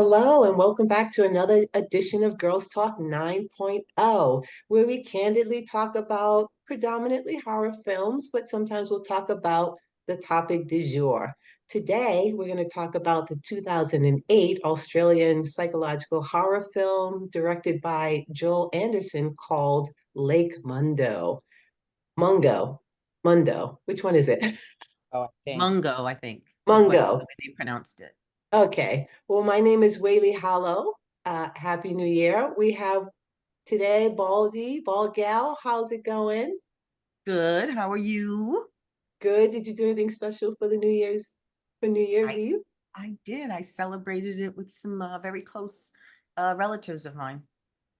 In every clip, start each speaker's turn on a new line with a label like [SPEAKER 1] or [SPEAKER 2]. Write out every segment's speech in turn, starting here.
[SPEAKER 1] Hello, and welcome back to another edition of Girls Talk 9.0, where we candidly talk about predominantly horror films, but sometimes we'll talk about the topic du jour. Today, we're going to talk about the 2008 Australian psychological horror film directed by Joel Anderson called Lake Mungo. Mundo. Which one is it?
[SPEAKER 2] Oh, I think.
[SPEAKER 3] Mungo, I think, is what the
[SPEAKER 1] Mungo.
[SPEAKER 3] way they pronounced it.
[SPEAKER 1] Okay. Well, my name is Whaley Hollow. Happy New Year. We have today Ball Gal. How's it going?
[SPEAKER 3] Good. How are you?
[SPEAKER 1] Good. Did you do anything special for New Year's
[SPEAKER 3] I
[SPEAKER 1] Eve?
[SPEAKER 3] I did. I celebrated it with some very close relatives of mine.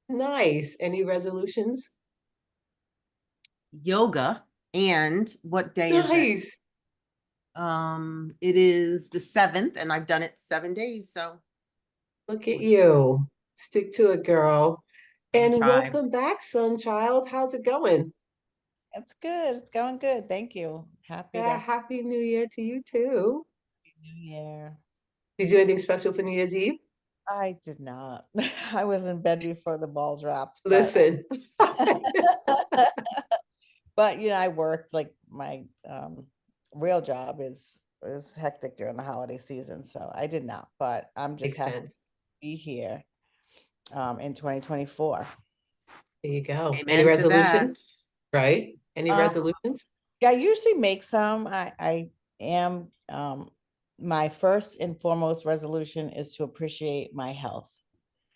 [SPEAKER 1] Nice. Any resolutions?
[SPEAKER 3] Yoga. And what day is it?
[SPEAKER 1] Nice.
[SPEAKER 3] It is the 7th, and I've done it 7 days. So
[SPEAKER 1] Look at you. Stick to it, girl.
[SPEAKER 3] I'm
[SPEAKER 1] And
[SPEAKER 3] trying.
[SPEAKER 1] welcome back, Sunchild. How's it going?
[SPEAKER 2] It's good. It's going good. Thank you. Happy
[SPEAKER 1] Yeah,
[SPEAKER 2] to
[SPEAKER 1] Happy New Year to you too.
[SPEAKER 2] New Year.
[SPEAKER 1] Did you do anything special for New Year's Eve?
[SPEAKER 2] I did not. I was in bed before the ball dropped, but
[SPEAKER 1] Listen.
[SPEAKER 2] but I worked like my real job is hectic during the holiday season, so I did not. But I'm just
[SPEAKER 1] Makes
[SPEAKER 2] happy to
[SPEAKER 1] sense.
[SPEAKER 2] be here in 2024.
[SPEAKER 1] There you go. Any
[SPEAKER 3] Amen to that.
[SPEAKER 1] resolutions? Right? Any
[SPEAKER 2] Um,
[SPEAKER 1] resolutions?
[SPEAKER 2] yeah, I usually make some. I am my first and foremost resolution is to appreciate my health.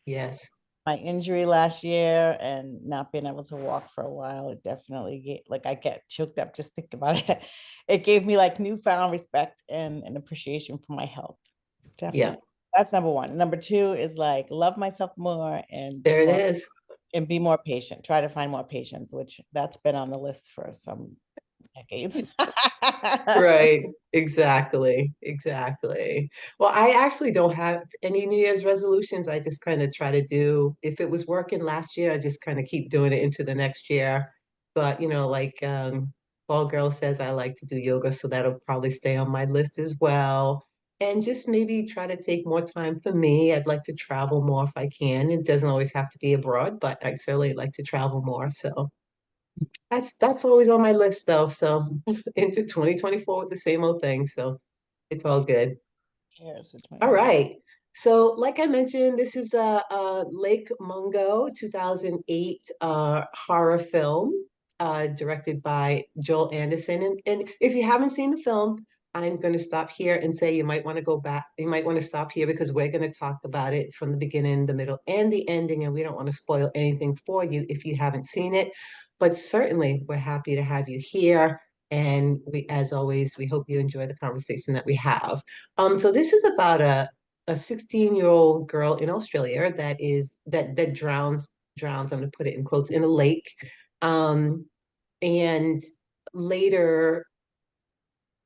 [SPEAKER 1] Yes.
[SPEAKER 2] My injury last year and not being able to walk for a while, it definitely I get choked up just thinking about it. It gave me like newfound respect and appreciation for my health.
[SPEAKER 1] Yeah.
[SPEAKER 2] Definitely. That's number one. Number two is like love myself more and
[SPEAKER 1] There it is.
[SPEAKER 2] be more patient. Try to find more patience, which that's been on the list for some decades.
[SPEAKER 1] Right. Exactly. Exactly. Well, I actually don't have any New Year's resolutions. I just kind of try to do, if it was working last year, I just kind of keep doing it into the next year. But, like Ball Girl says, I like to do yoga, so that'll probably stay on my list as well. And just maybe try to take more time for me. I'd like to travel more if I can. It doesn't always have to be abroad, but I'd certainly like to travel more. So that's always on my list though. So into 2024 with the same old thing. So it's all good.
[SPEAKER 2] Cares it's
[SPEAKER 1] All
[SPEAKER 2] 2020.
[SPEAKER 1] right. So like I mentioned, this is a Lake Mungo 2008 horror film directed by Joel Anderson. And if you haven't seen the film, I'm going to stop here and say you might want to go back. You might want to stop here because we're going to talk about it from the beginning, the middle, and the ending. And we don't want to spoil anything for you if you haven't seen it. But certainly, we're happy to have you here. And as always, we hope you enjoy the conversation that we have. So this is about a 16-year-old girl in Australia that drowns, I'm going to put it in quotes, in a lake. Um, and later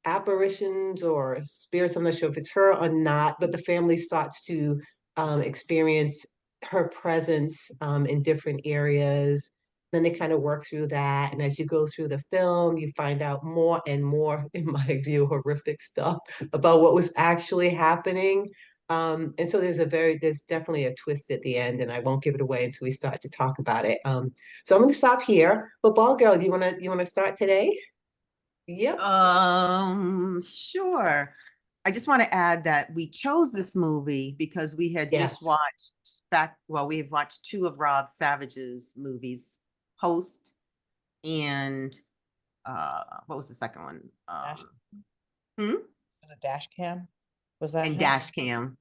[SPEAKER 1] apparitions or spirits, I'm not sure if it's her or not, but the family starts to experience her presence in different areas. Then they kind of work through that. And as you go through the film, you find out more and more, in my view, horrific stuff about what was actually happening. And so there's definitely a twist at the end, and I won't give it away until we start to talk about it. So I'm going to stop here. But Ball Girl, you want to start today? Yep.
[SPEAKER 3] Sure. I just want to add that we chose this movie because we had just
[SPEAKER 1] Yes.
[SPEAKER 3] we have watched two of Rob Savage's movies, Host and what was the second one?
[SPEAKER 2] Dash,
[SPEAKER 3] Hmm?
[SPEAKER 2] was it dash cam? Was that
[SPEAKER 3] And
[SPEAKER 2] him?
[SPEAKER 3] Dash Cam.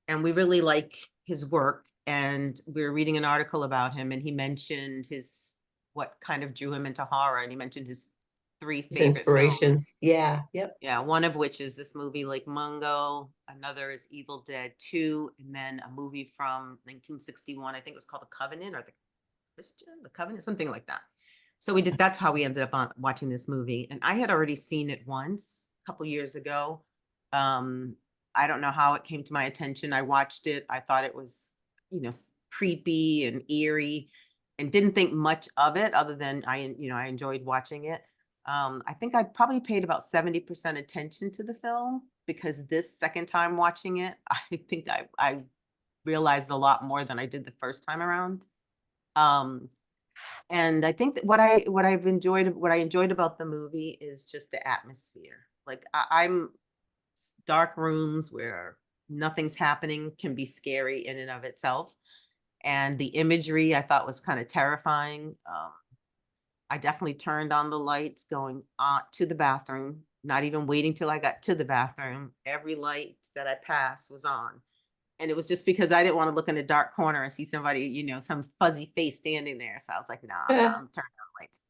[SPEAKER 3] And we really like his work. And we were reading an article about him, and he mentioned what kind of drew him into horror. And he mentioned his three
[SPEAKER 1] His
[SPEAKER 3] favorite
[SPEAKER 1] inspiration.
[SPEAKER 3] films.
[SPEAKER 1] Yeah, yep.
[SPEAKER 3] Yeah, one of which is this movie Lake Mungo, another is Evil Dead 2, and then a movie from 1961, I think it was called The Covenant, something like that. So that's how we ended up watching this movie. And I had already seen it once a couple years ago. I don't know how it came to my attention. I watched it. I thought it was, creepy and eerie, and didn't think much of it other than I enjoyed watching it. I think I probably paid about 70% attention to the film because this second time watching it, I think I realized a lot more than I did the first time around. And I think that what I enjoyed about the movie is just the atmosphere. Like I'm dark rooms where nothing's happening can be scary in and of itself. And the imagery I thought was kind of terrifying. I definitely turned on the lights going on to the bathroom, not even waiting till I got to the bathroom. Every light that I passed was on. And it was just because I didn't want to look in a dark corner and see somebody, some fuzzy face standing there. So I was like, nah, I'm turning on the lights.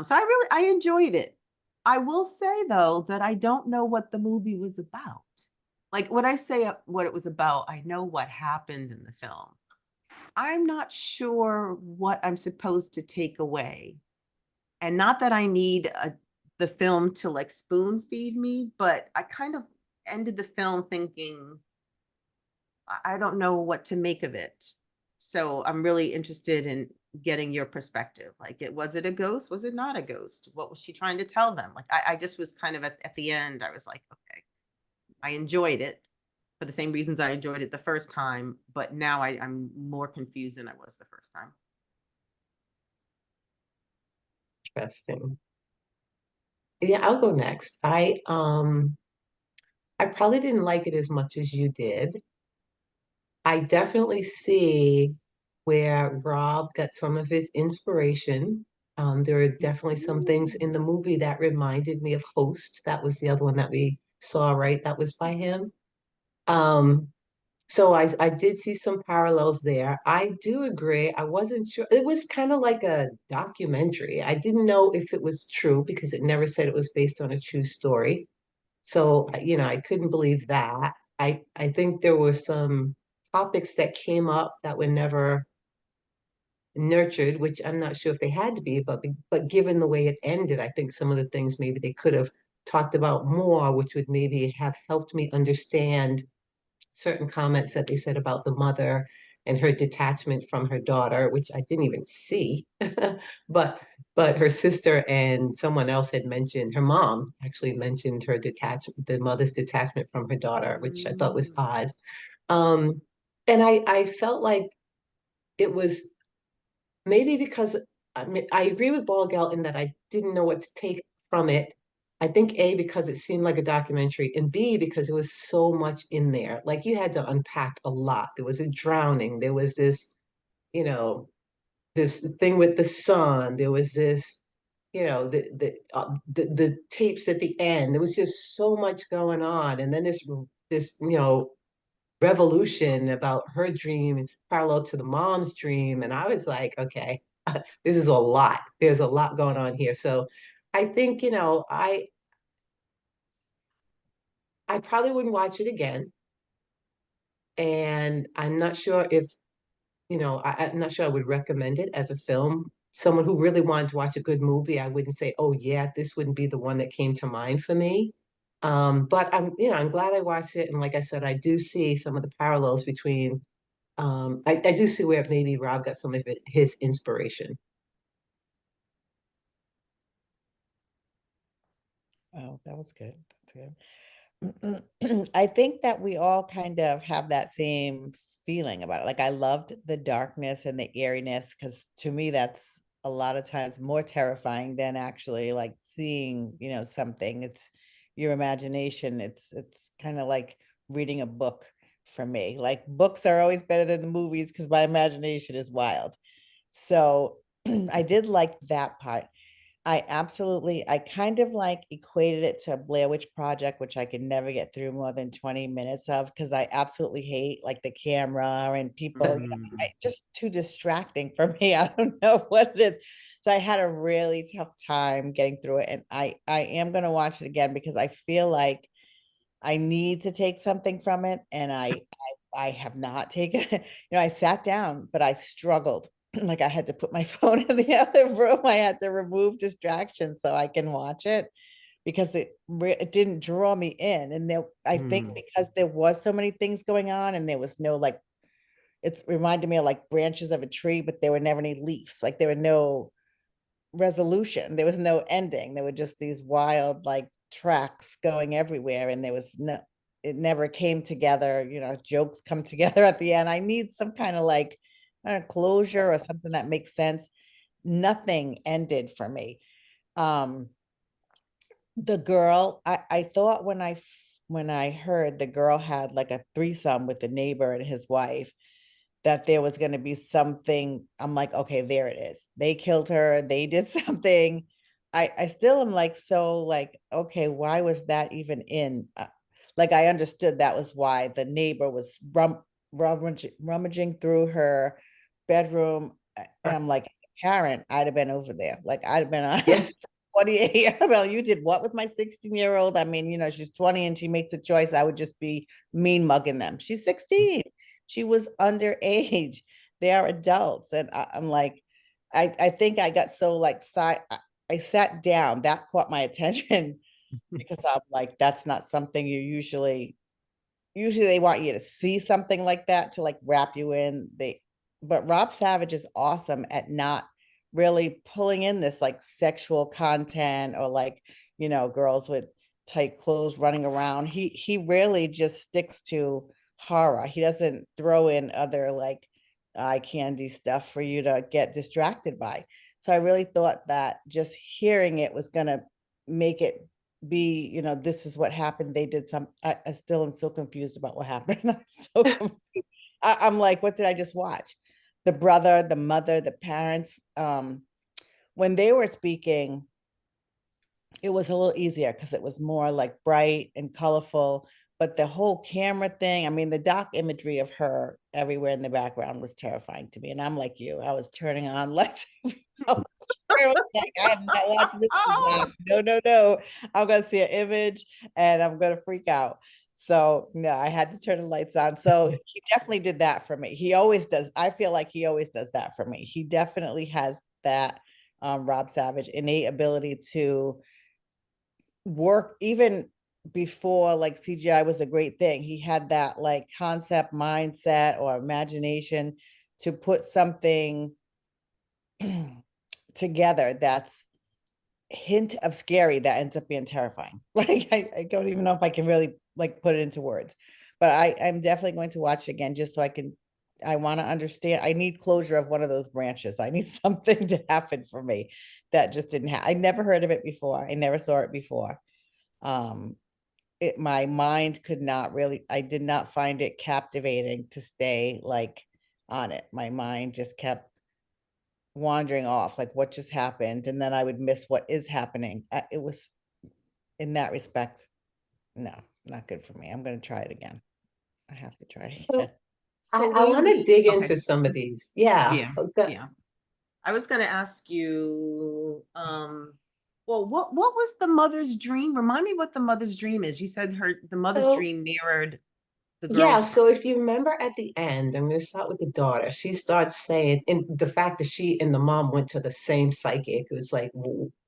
[SPEAKER 3] So I enjoyed it. I will say though that I don't know what the movie was about. Like when I say what it was about, I know what happened in the film. I'm not sure what I'm supposed to take away. And not that I need the film to like spoon feed me, but I kind of ended the film thinking, I don't know what to make of it. So I'm really interested in getting your perspective. Like, was it a ghost? Was it not a ghost? What was she trying to tell them? Like, I just was kind of at the end, I was like, okay, I enjoyed it for the same reasons I enjoyed it the first time, but now I'm more confused than I was the first time.
[SPEAKER 1] Interesting. Yeah, I'll go next. I probably didn't like it as much as you did. I definitely see where Rob got some of his inspiration. There are definitely some things in the movie that reminded me of Host. That was the other one that we saw, right? That was by him. Um, so I did see some parallels there. I do agree. I wasn't sure. It was kind of like a documentary. I didn't know if it was true because it never said it was based on a true story. So, I couldn't believe that. I think there were some topics that came up that were never nurtured, which I'm not sure if they had to be, but given the way it ended, I think some of the things maybe they could have talked about more, which would maybe have helped me understand certain comments that they said about the mother and her detachment from her daughter, which I didn't even see. but but her sister and someone else had mentioned, her mom actually mentioned her detachment, the mother's detachment from her daughter, which I thought was
[SPEAKER 3] Mm.
[SPEAKER 1] odd. Um, and I felt like it was maybe because I mean, I agree with Ball in that I didn't know what to take from it. I think A, because it seemed like a documentary, and B, because there was so much in there. Like you had to unpack a lot. There was a drowning. There was this, you know, this thing with the son. There was this, the tapes at the end. There was just so much going on. And then this, revolution about her dream parallel to the mom's dream. And I was like, okay, this is a lot. There's a lot going on here. So I think, I probably wouldn't watch it again. And I'm not sure if, I'm not sure I would recommend it as a film. Someone who really wanted to watch a good movie, I wouldn't say, oh yeah, this wouldn't be the one that came to mind for me. But I'm glad I watched it. And like I said, I do see some of the parallels between I do see where maybe Rob got some of his inspiration.
[SPEAKER 2] Oh, that was good. That's good. I think that we all kind of have that same feeling about it. Like I loved the darkness and the eeriness because to me that's a lot of times more terrifying than actually like seeing, something. It's your imagination. It's kind of like reading a book for me. Like books are always better than the movies because my imagination is wild. So I did like that part. I kind of like equated it to Blair Witch Project, which I could never get through more than 20 minutes of because I absolutely hate like the camera and people,
[SPEAKER 3] Mm.
[SPEAKER 2] just too distracting for me. I don't know what it is. So I had a really tough time getting through it. And I am gonna watch it again because I feel like I need to take something from it. And I have not taken it. I sat down, but I struggled. Like I had to put my phone in the other room. I had to remove distractions so I can watch it because it didn't draw me in. And I think
[SPEAKER 3] Mm.
[SPEAKER 2] because there was so many things going on and there was no like it reminded me of like branches of a tree, but there were never any leaves. Like there were no resolution. There was no ending. There were just these wild like tracks going everywhere, and there was no it never came together. Jokes come together at the end. I need some kind of like, I don't know, closure or something that makes sense. Nothing ended for me. Um, the girl, I thought when I heard the girl had like a threesome with the neighbor and his wife, that there was going to be something. I'm like, okay, there it is. They killed her. They did something. I still am like, so like, okay, why was that even in? Like, I understood that was why the neighbor was rummaging through her bedroom. And I'm like, as a parent, I'd have been over there. Like, I'd have been on
[SPEAKER 1] Yes.
[SPEAKER 2] 48. Well, you did what with my 16-year-old? I mean, she's 20 and she makes a choice. I would just be mean mugging them. She's 16. She was underage. They are adults. And I'm like, I think I got so like, I sat down. That caught my attention because I'm like, that's not something you usually they want you to see something like that to like wrap you in. But Rob Savage is awesome at not really pulling in this like sexual content or like, girls with tight clothes running around. He really just sticks to horror. He doesn't throw in other like eye candy stuff for you to get distracted by. So I really thought that just hearing it was gonna make it be, this is what happened. They did some. I still am so confused about what happened. I'm so confused. I'm like, what did I just watch? The brother, the mother, the parents. When they were speaking, it was a little easier because it was more like bright and colorful. But the whole camera thing, I mean, the doc imagery of her everywhere in the background was terrifying to me. And I'm like you, I was turning on lights. I was like, I am not watching this doc. No, no, no. I'm gonna see an image and I'm gonna freak out. So no, I had to turn the lights on. So he definitely did that for me. He always does. I feel like he always does that for me. He definitely has that Rob Savage innate ability to work even before like CGI was a great thing. He had that like concept mindset or imagination to put something together that's hint of scary that ends up being terrifying. Like I don't even know if I can really like put it into words, but I'm definitely going to watch it again just so I want to understand. I need closure of one of those branches. I need something to happen for me that just didn't happen. I never heard of it before. I never saw it before. Um, my mind could not really, I did not find it captivating to stay like on it. My mind just kept wandering off, like what just happened, and then I would miss what is happening. It was in that respect, no, not good for me. I'm going to try it again. I have to try it
[SPEAKER 1] So
[SPEAKER 2] again.
[SPEAKER 3] So
[SPEAKER 1] I
[SPEAKER 3] will
[SPEAKER 1] want to
[SPEAKER 3] we,
[SPEAKER 1] dig
[SPEAKER 3] okay,
[SPEAKER 1] into some of these. Yeah.
[SPEAKER 3] yeah,
[SPEAKER 1] Okay.
[SPEAKER 3] yeah. I was gonna ask you, well, what was the mother's dream? Remind me what the mother's dream is. You said the mother's
[SPEAKER 1] So
[SPEAKER 3] dream mirrored the
[SPEAKER 1] yeah,
[SPEAKER 3] girl's dream.
[SPEAKER 1] so if you remember at the end, I'm going to start with the daughter. She starts saying, and the fact that she and the mom went to the same psychic, it was like,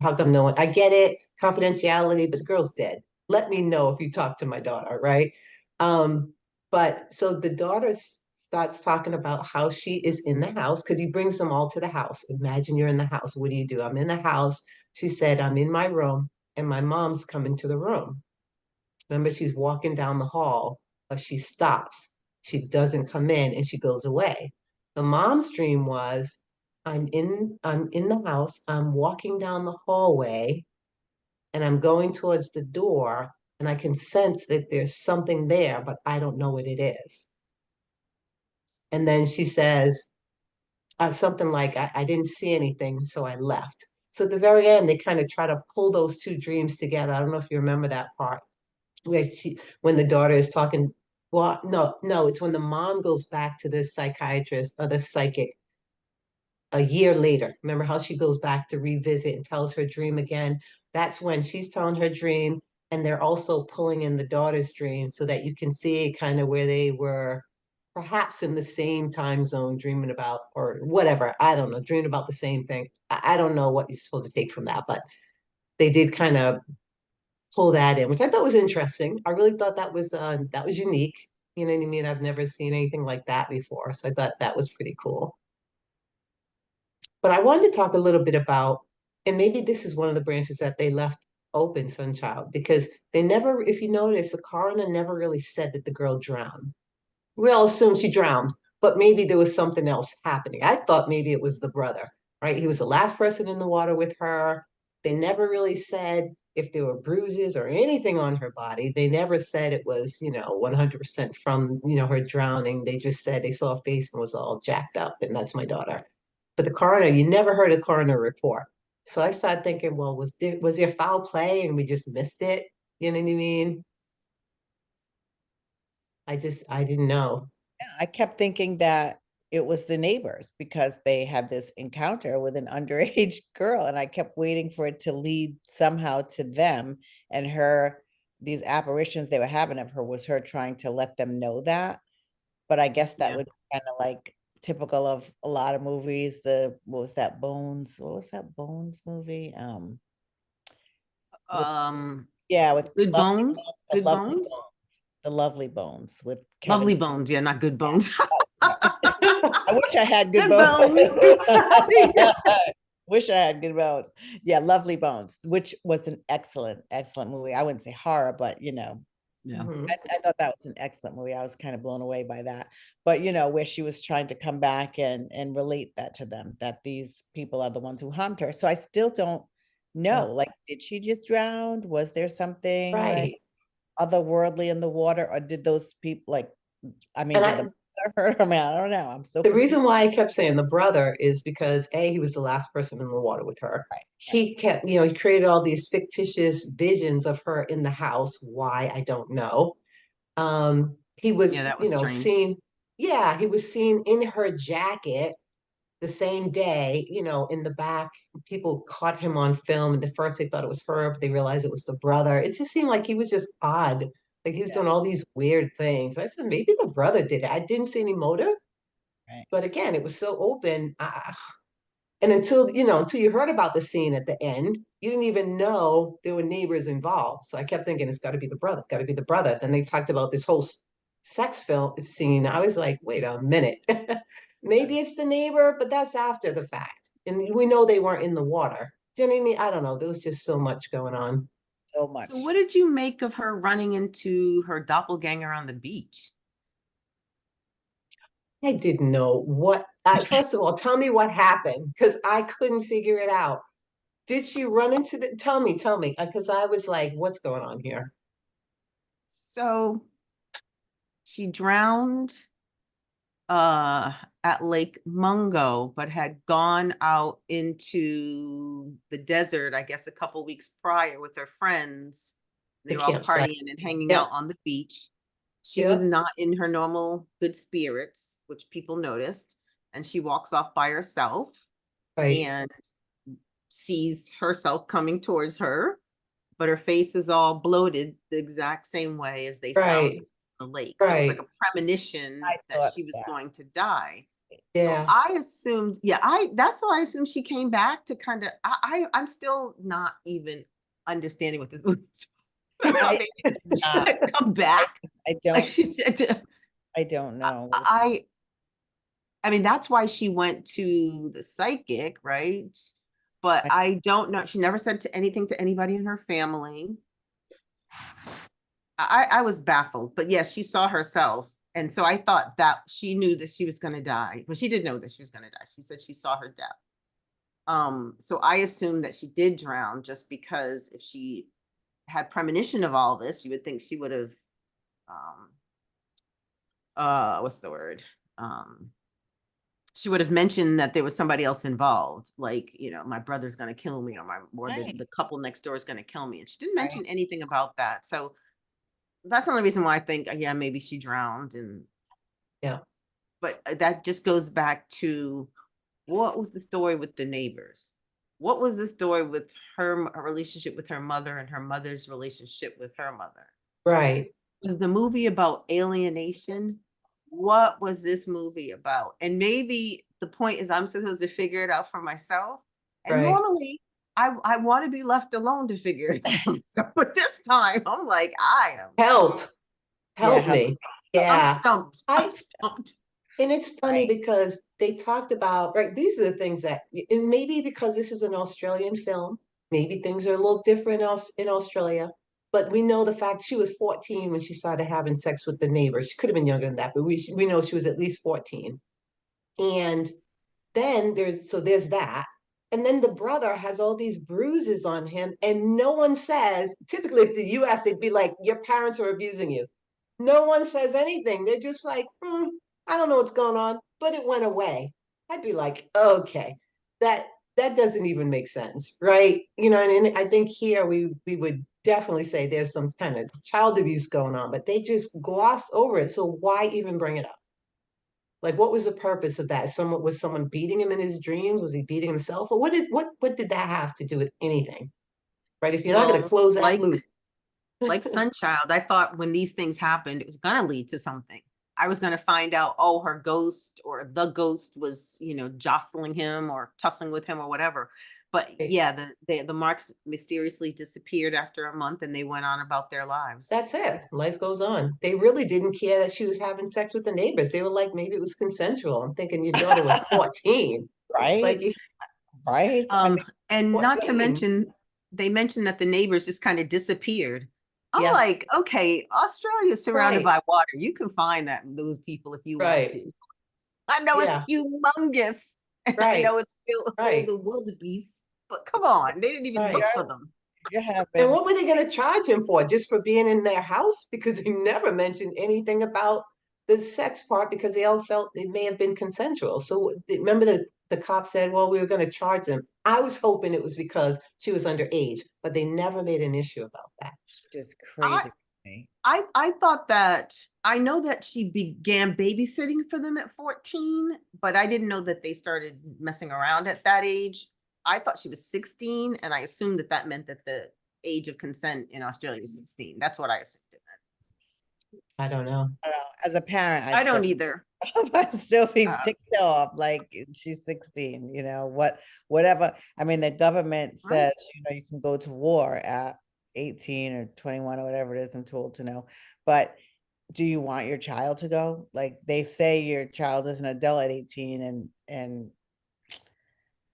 [SPEAKER 1] how come no one? I get it, confidentiality, but the girl's dead. Let me know if you talk to my daughter, right? Um, but so the daughter starts talking about how she is in the house because he brings them all to the house. Imagine you're in the house. What do you do? I'm in the house. She said, I'm in my room, and my mom's coming to the room. Remember, she's walking down the hall, but she stops. She doesn't come in and she goes away. The mom's dream was, I'm in the house, I'm walking down the hallway and I'm going towards the door and I can sense that there's something there, but I don't know what it is. And then she says something like, I didn't see anything, so I left. So at the very end, they kind of try to pull those two dreams together. I don't know if you remember that part when the daughter is talking. Well, no, it's when the mom goes back to the psychiatrist or the psychic a year later. Remember how she goes back to revisit and tells her dream again? That's when she's telling her dream, and they're also pulling in the daughter's dream so that you can see kind of where they were perhaps in the same time zone dreaming about or whatever. I don't know, dreaming about the same thing. I don't know what you're supposed to take from that, but they did kind of pull that in, which I thought was interesting. I really thought that was unique. You know what I mean? I've never seen anything like that before, so I thought that was pretty cool. But I wanted to talk a little bit about, and maybe this is one of the branches that they left open, Sunchild, because they never, if you notice, the coroner never really said that the girl drowned. We all assumed she drowned, but maybe there was something else happening. I thought maybe it was the brother, right? He was the last person in the water with her. They never really said if there were bruises or anything on her body. They never said it was, 100% from, her drowning. They just said they saw a face and was all jacked up, and that's my daughter. But the coroner, you never heard a coroner report. So I started thinking, well, was there foul play and we just missed it? You know what I mean? I didn't know.
[SPEAKER 2] I kept thinking that it was the neighbors because they had this encounter with an underage girl, and I kept waiting for it to lead somehow to them and her. These apparitions they were having of her was her trying to let them know that. But I guess that
[SPEAKER 3] Yeah.
[SPEAKER 2] would be kind of like typical of a lot of movies. The what was that Bones? What was that Bones movie? With yeah, with
[SPEAKER 3] Good
[SPEAKER 2] lovely,
[SPEAKER 3] Bones,
[SPEAKER 2] the
[SPEAKER 3] Good
[SPEAKER 2] lovely
[SPEAKER 3] Bones,
[SPEAKER 2] Bones, the Lovely Bones with
[SPEAKER 3] Lovely
[SPEAKER 2] Kevin.
[SPEAKER 3] Bones. Yeah, not Good
[SPEAKER 2] Yeah,
[SPEAKER 3] Bones.
[SPEAKER 2] I wish I had good
[SPEAKER 3] Good
[SPEAKER 2] bones.
[SPEAKER 3] Bones.
[SPEAKER 2] Wish I had good bones. Yeah, Lovely Bones, which was an excellent, excellent movie. I wouldn't say horror, but
[SPEAKER 3] Yeah.
[SPEAKER 1] Mhm.
[SPEAKER 2] I thought that was an excellent movie. I was kind of blown away by that. But where she was trying to come back and relate that to them, that these people are the ones who harmed her. So I still don't know.
[SPEAKER 1] Yeah.
[SPEAKER 2] Like, did she just drown? Was there something like
[SPEAKER 1] Right.
[SPEAKER 2] otherworldly in the water, or did those people like? I mean,
[SPEAKER 1] And
[SPEAKER 2] did the
[SPEAKER 1] I
[SPEAKER 2] mother hurt her? I mean, I don't know. I'm so
[SPEAKER 1] the
[SPEAKER 2] confused.
[SPEAKER 1] reason why I kept saying the brother is because A, he was the last person in the water with her.
[SPEAKER 2] Right, right.
[SPEAKER 1] He kept, he created all these fictitious visions of her in the house. Why, I don't know. He
[SPEAKER 3] Yeah,
[SPEAKER 1] was,
[SPEAKER 3] that was strange.
[SPEAKER 1] seen, yeah, he was seen in her jacket the same day, in the back. People caught him on film, and at first they thought it was her, but they realized it was the brother. It just seemed like he was just odd. Like he was
[SPEAKER 2] Yeah,
[SPEAKER 1] doing all these weird things. I said, maybe the brother did it. I didn't see any motive.
[SPEAKER 2] right.
[SPEAKER 1] But again, it was so open. And until you heard about the scene at the end, you didn't even know there were neighbors involved. So I kept thinking it's got to be the brother, got to be the brother. Then they talked about this whole sex film scene. I was like, wait a minute. Maybe it's the neighbor, but that's after the fact. And we know they weren't in the water. Do you know what I mean? I don't know. There was just so much going on.
[SPEAKER 2] So
[SPEAKER 3] So
[SPEAKER 2] much.
[SPEAKER 3] what did you make of her running into her doppelganger on the beach?
[SPEAKER 1] I didn't know first of all, tell me what happened because I couldn't figure it out. Did she run into tell me, because I was like, what's going on here?
[SPEAKER 3] So she drowned uh at Lake Mungo, but had gone out into the desert, I guess a couple weeks prior with her friends.
[SPEAKER 1] The
[SPEAKER 3] They were all
[SPEAKER 1] campsite.
[SPEAKER 3] partying and hanging out
[SPEAKER 1] Yep.
[SPEAKER 3] on the beach. She was
[SPEAKER 1] Yep.
[SPEAKER 3] not in her normal good spirits, which people noticed, and she walks off by herself
[SPEAKER 1] Right.
[SPEAKER 3] and sees herself coming towards her, but her face is all bloated the exact same way as they found her
[SPEAKER 1] Right.
[SPEAKER 3] in the lake. So it was like
[SPEAKER 1] Right.
[SPEAKER 3] a premonition
[SPEAKER 2] I
[SPEAKER 3] that
[SPEAKER 2] thought
[SPEAKER 3] she was
[SPEAKER 2] that.
[SPEAKER 3] going to die. So
[SPEAKER 1] Yeah.
[SPEAKER 3] I assumed, yeah, that's why I assumed she came back to kind of I'm still not even understanding what this movie is.
[SPEAKER 2] I
[SPEAKER 3] She
[SPEAKER 2] not.
[SPEAKER 3] could come back.
[SPEAKER 2] I
[SPEAKER 3] Like
[SPEAKER 2] don't.
[SPEAKER 3] she said to
[SPEAKER 2] I don't know.
[SPEAKER 3] I mean, that's why she went to the psychic, right? But
[SPEAKER 2] I,
[SPEAKER 3] I don't know. She never said anything to anybody in her family. I was baffled, but yes, she saw herself. And so I thought that she knew that she was going to die, but she did know that she was going to die. She said she saw her death. So I assumed that she did drown just because if she had premonition of all this, you would think she would have, what's the word? She would have mentioned that there was somebody else involved, like, my brother's gonna kill me, or the,
[SPEAKER 2] right,
[SPEAKER 3] the couple next door is gonna kill me. And she didn't
[SPEAKER 2] right.
[SPEAKER 3] mention anything about that. So that's the only reason why I think, yeah, maybe she drowned.
[SPEAKER 1] Yeah.
[SPEAKER 3] But that just goes back to what was the story with the neighbors? What was the story with her relationship with her mother and her mother's relationship with her mother?
[SPEAKER 1] Right.
[SPEAKER 3] Was the movie about alienation? What was this movie about? And maybe the point is I'm supposed to figure it out for myself. And
[SPEAKER 1] Right.
[SPEAKER 3] normally I want to be left alone to figure it out for myself. But this time I'm like, I am
[SPEAKER 1] Help.
[SPEAKER 2] Yeah,
[SPEAKER 1] Help
[SPEAKER 2] help,
[SPEAKER 1] me.
[SPEAKER 2] help
[SPEAKER 3] I'm
[SPEAKER 2] me.
[SPEAKER 1] Yeah.
[SPEAKER 3] stumped.
[SPEAKER 1] I
[SPEAKER 3] I'm stumped.
[SPEAKER 1] And it's funny
[SPEAKER 2] Right.
[SPEAKER 1] because they talked about, right, these are the things that, and maybe because this is an Australian film, Maybe things are a little different in Australia. But we know the fact she was 14 when she started having sex with the neighbors. She could have been younger than that, but we know she was at least 14. And then there's that. And then the brother has all these bruises on him, and no one says, typically, if the US, they'd be like, your parents are abusing you. No one says anything. They're just like, I don't know what's going on, but it went away. I'd be like, okay, that that doesn't even make sense, right? And I think here we would definitely say there's some kind of child abuse going on, but they just glossed over it. So why even bring it up? Like, what was the purpose of that? Someone beating him in his dreams? Was he beating himself? Or what did that have to do with anything? Right? If you're not going to
[SPEAKER 3] Well,
[SPEAKER 1] close that loop.
[SPEAKER 3] like Sunchild, I thought when these things happened, it was gonna lead to something. I was gonna find out, oh, her ghost or the ghost was, jostling him or tussling with him or whatever. But yeah, the marks mysteriously disappeared after a month and they went on about their lives.
[SPEAKER 1] That's it. Life goes on. They really didn't care that she was having sex with the neighbors. They were like, maybe it was consensual. I'm thinking your daughter was 14. Like,
[SPEAKER 2] Right. Right. I mean,
[SPEAKER 3] And not to
[SPEAKER 1] 14.
[SPEAKER 3] mention, they mentioned that the neighbors just kind of disappeared. I'm
[SPEAKER 1] Yeah.
[SPEAKER 3] like, okay, Australia is surrounded
[SPEAKER 1] Right.
[SPEAKER 3] by water. You can find those people if you want
[SPEAKER 1] Right.
[SPEAKER 3] to. I know it's
[SPEAKER 1] Yeah.
[SPEAKER 3] humongous. And I
[SPEAKER 1] Right.
[SPEAKER 3] know it's filled
[SPEAKER 1] Right.
[SPEAKER 3] of wildebeest, but come on, they didn't even look
[SPEAKER 1] Right.
[SPEAKER 3] for them.
[SPEAKER 2] you have
[SPEAKER 1] And
[SPEAKER 2] been
[SPEAKER 1] what were they going to charge him for? Just for being in their house? Because he never mentioned anything about the sex part because they all felt it may have been consensual. So remember the cop said, well, we were going to charge them. I was hoping it was because she was underage, but they never made an issue about that.
[SPEAKER 2] just
[SPEAKER 3] I
[SPEAKER 2] crazy. to me.
[SPEAKER 3] I thought that I know that she began babysitting for them at 14, but I didn't know that they started messing around at that age. I thought she was 16, and I assumed that that meant that the age of consent in Australia is 16. That's what I assumed it meant.
[SPEAKER 1] I don't know.
[SPEAKER 2] I don't know. As a parent,
[SPEAKER 3] I don't either.
[SPEAKER 2] I'd still be
[SPEAKER 3] Uh,
[SPEAKER 2] ticked off. Like she's 16, whatever. I mean, the government
[SPEAKER 3] right.
[SPEAKER 2] says, you can go to war at 18 or 21 or whatever it is, I'm told to know. But do you want your child to go? Like they say your child is an adult at 18 and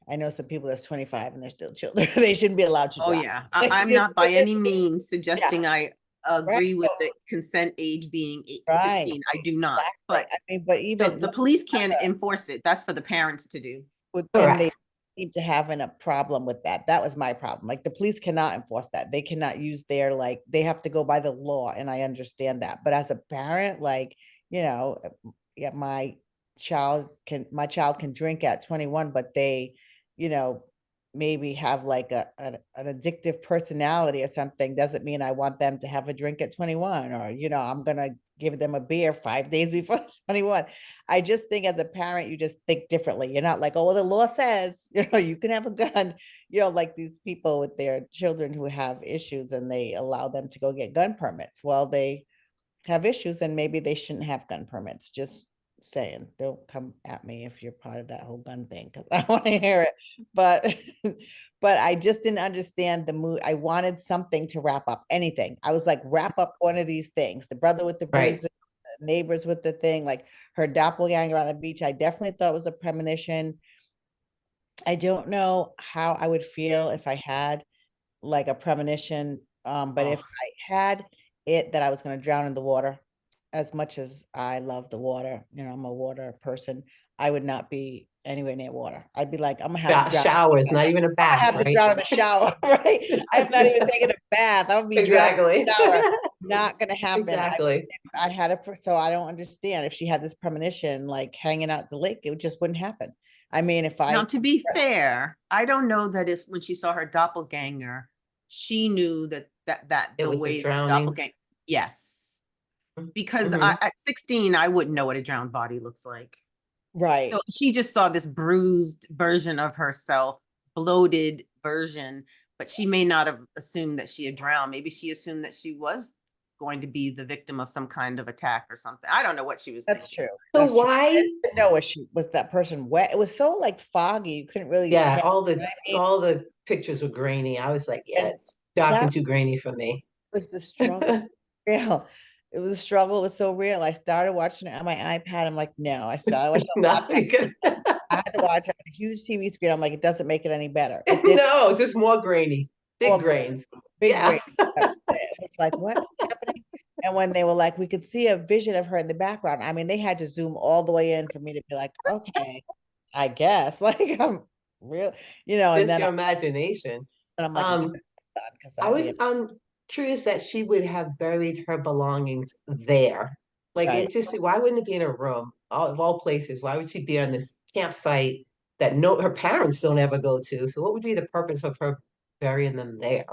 [SPEAKER 2] I know some people that's 25 and they're still children. They shouldn't be allowed to
[SPEAKER 3] Oh
[SPEAKER 2] drive.
[SPEAKER 3] yeah,
[SPEAKER 2] Like,
[SPEAKER 3] I'm not by any means
[SPEAKER 2] yeah,
[SPEAKER 3] suggesting I
[SPEAKER 2] right.
[SPEAKER 3] agree with the consent age being
[SPEAKER 2] Right.
[SPEAKER 3] 16. I do not,
[SPEAKER 2] Exactly.
[SPEAKER 3] but
[SPEAKER 2] I mean, but even
[SPEAKER 3] the police can't enforce it. That's for the parents to do.
[SPEAKER 2] and they
[SPEAKER 1] Correct.
[SPEAKER 2] seem to having a problem with that. That was my problem. Like the police cannot enforce that. They cannot use their they have to go by the law, and I understand that. But as a parent, yeah, my child can drink at 21, but they, you know, maybe have like an addictive personality or something. Doesn't mean I want them to have a drink at 21, or I'm gonna give them a beer 5 days before 21. I just think as a parent, you just think differently. You're not like, oh, well, the law says, you can have a gun, like these people with their children who have issues and they allow them to go get gun permits. Well, they have issues and maybe they shouldn't have gun permits. Just saying, don't come at me if you're part of that whole gun thing because I want to hear it. But but I just didn't understand the mood. I wanted something to wrap up anything. I was like, wrap up one of these things. The brother with the
[SPEAKER 1] Right.
[SPEAKER 2] bruises, the neighbors with the thing, like her doppelganger on the beach. I definitely thought it was a premonition. I don't know how I would feel if I had like a premonition. But if
[SPEAKER 1] Oh,
[SPEAKER 2] I had it that I was going to drown in the water, as much as I love the water, I'm a water person, I would not be anywhere near water. I'd be like, I'm gonna have to drown.
[SPEAKER 1] showers, not even a
[SPEAKER 2] I'm gonna
[SPEAKER 1] bath,
[SPEAKER 2] have to
[SPEAKER 1] right?
[SPEAKER 2] drown in the shower, right? I'm not even taking a bath. I'm gonna be drowning in
[SPEAKER 1] Exactly.
[SPEAKER 2] the shower. Not gonna happen.
[SPEAKER 1] Exactly.
[SPEAKER 2] I had so I don't understand if she had this premonition like hanging out the lake, it just wouldn't happen. I mean, if
[SPEAKER 3] Now,
[SPEAKER 2] I
[SPEAKER 3] to be fair, I don't know that if when she saw her doppelganger, she knew that
[SPEAKER 1] It
[SPEAKER 3] the
[SPEAKER 1] was a
[SPEAKER 3] way the
[SPEAKER 1] drowning.
[SPEAKER 3] doppelganger, yes, because
[SPEAKER 1] Mhm.
[SPEAKER 3] at 16, I wouldn't know what a drowned body looks like.
[SPEAKER 2] right,
[SPEAKER 3] So she just saw this bruised version of herself, bloated version, but she may not have assumed that she had drowned. Maybe she assumed that she was going to be the victim of some kind of attack or something. I don't know what she was
[SPEAKER 2] that's
[SPEAKER 3] thinking.
[SPEAKER 2] true.
[SPEAKER 1] So
[SPEAKER 2] That's true. I
[SPEAKER 1] why?
[SPEAKER 2] didn't know was that person wet. It was so like foggy, you couldn't really
[SPEAKER 1] Yeah,
[SPEAKER 2] tell.
[SPEAKER 1] all
[SPEAKER 2] You know
[SPEAKER 1] the
[SPEAKER 2] what I mean?
[SPEAKER 1] all the pictures were grainy. I was like, yeah,
[SPEAKER 2] And
[SPEAKER 1] it's dark and
[SPEAKER 2] that
[SPEAKER 1] too grainy for me.
[SPEAKER 2] was the struggle. Real. It was a struggle. It was so real. I started watching it on my iPad. I'm like, no, I started watching it on my
[SPEAKER 1] Not
[SPEAKER 2] laptop.
[SPEAKER 1] because
[SPEAKER 2] I I had to watch it on a huge TV screen. I'm like, it doesn't make it any better. It did
[SPEAKER 1] No, just more grainy, big
[SPEAKER 2] more
[SPEAKER 1] grains.
[SPEAKER 2] big
[SPEAKER 1] Yeah.
[SPEAKER 2] grade. It was like, what's happening? And when they were like, we could see a vision of her in the background. I mean, they had to zoom all the way in for me to be like, okay, I guess. Like I'm real, and
[SPEAKER 1] Just
[SPEAKER 2] then
[SPEAKER 1] your imagination.
[SPEAKER 2] I'm like,
[SPEAKER 1] Um,
[SPEAKER 2] because
[SPEAKER 1] I
[SPEAKER 2] I'll
[SPEAKER 1] was
[SPEAKER 2] be
[SPEAKER 1] curious that she would have buried her belongings there. Like
[SPEAKER 2] right.
[SPEAKER 1] it just, why wouldn't it be in a room? Of all places, why would she be on this campsite that no her parents don't ever go to? So what would be the purpose of her burying them there?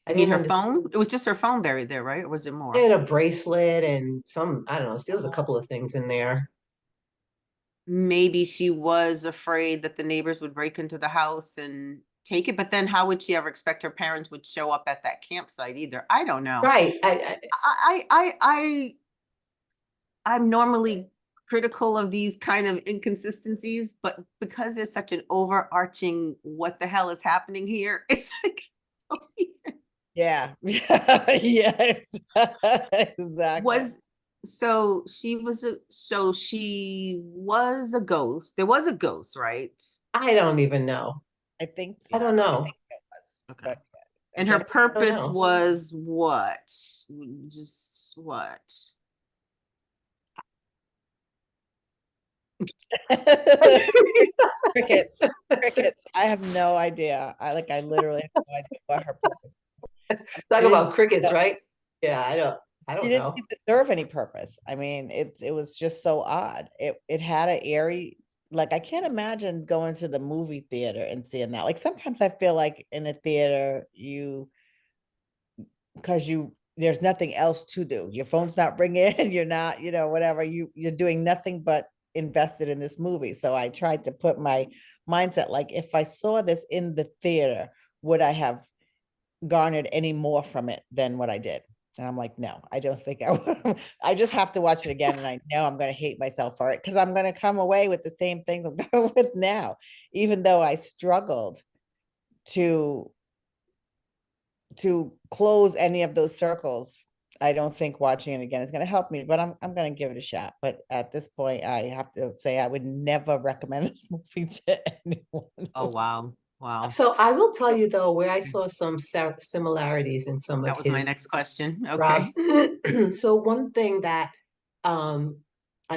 [SPEAKER 1] I
[SPEAKER 3] You mean
[SPEAKER 1] didn't
[SPEAKER 3] her
[SPEAKER 1] understand.
[SPEAKER 3] phone? It was just her phone buried there, right? Or was it more?
[SPEAKER 1] And a bracelet and some, I don't know, there was a couple of things in there.
[SPEAKER 3] Maybe she was afraid that the neighbors would break into the house and take it, but then how would she ever expect her parents would show up at that campsite either? I don't know.
[SPEAKER 1] Right.
[SPEAKER 3] I'm normally critical of these kind of inconsistencies, but because there's such an overarching what the hell is happening here, it's like
[SPEAKER 2] Yeah. Yes. Exactly.
[SPEAKER 3] was she was a ghost. There was a ghost, right?
[SPEAKER 1] I don't even know.
[SPEAKER 2] I think
[SPEAKER 1] I
[SPEAKER 2] so.
[SPEAKER 1] don't know.
[SPEAKER 2] It was,
[SPEAKER 3] Okay.
[SPEAKER 2] but I
[SPEAKER 3] And her
[SPEAKER 2] guess
[SPEAKER 1] I don't
[SPEAKER 3] purpose
[SPEAKER 1] know.
[SPEAKER 3] was what? Just what?
[SPEAKER 2] crickets. Crickets. I have no idea. I literally have no idea what her purpose was.
[SPEAKER 1] Talk
[SPEAKER 2] She didn't,
[SPEAKER 1] about crickets, right? Yeah, I
[SPEAKER 2] she
[SPEAKER 1] don't
[SPEAKER 2] didn't
[SPEAKER 1] know.
[SPEAKER 2] deserve any purpose. I mean, it was just so odd. It had an airy, like I can't imagine going to the movie theater and seeing that. Like sometimes I feel like in a theater, because there's nothing else to do. Your phone's not ringing, you're not, whatever. You're doing nothing but invested in this movie. So I tried to put my mindset like if I saw this in the theater, would I have garnered any more from it than what I did? And I'm like, no, I don't think I would. I just have to watch it again. And I know I'm going to hate myself for it because I'm going to come away with the same things I'm going with now, even though I struggled to close any of those circles. I don't think watching it again is going to help me, but I'm going to give it a shot. But at this point, I have to say I would never recommend this movie to anyone.
[SPEAKER 3] Oh, wow. Wow.
[SPEAKER 1] So I will tell you though, where I saw some similarities in some of
[SPEAKER 3] That was my
[SPEAKER 1] his
[SPEAKER 3] next question.
[SPEAKER 1] Rob's.
[SPEAKER 3] Okay.
[SPEAKER 1] So one thing that um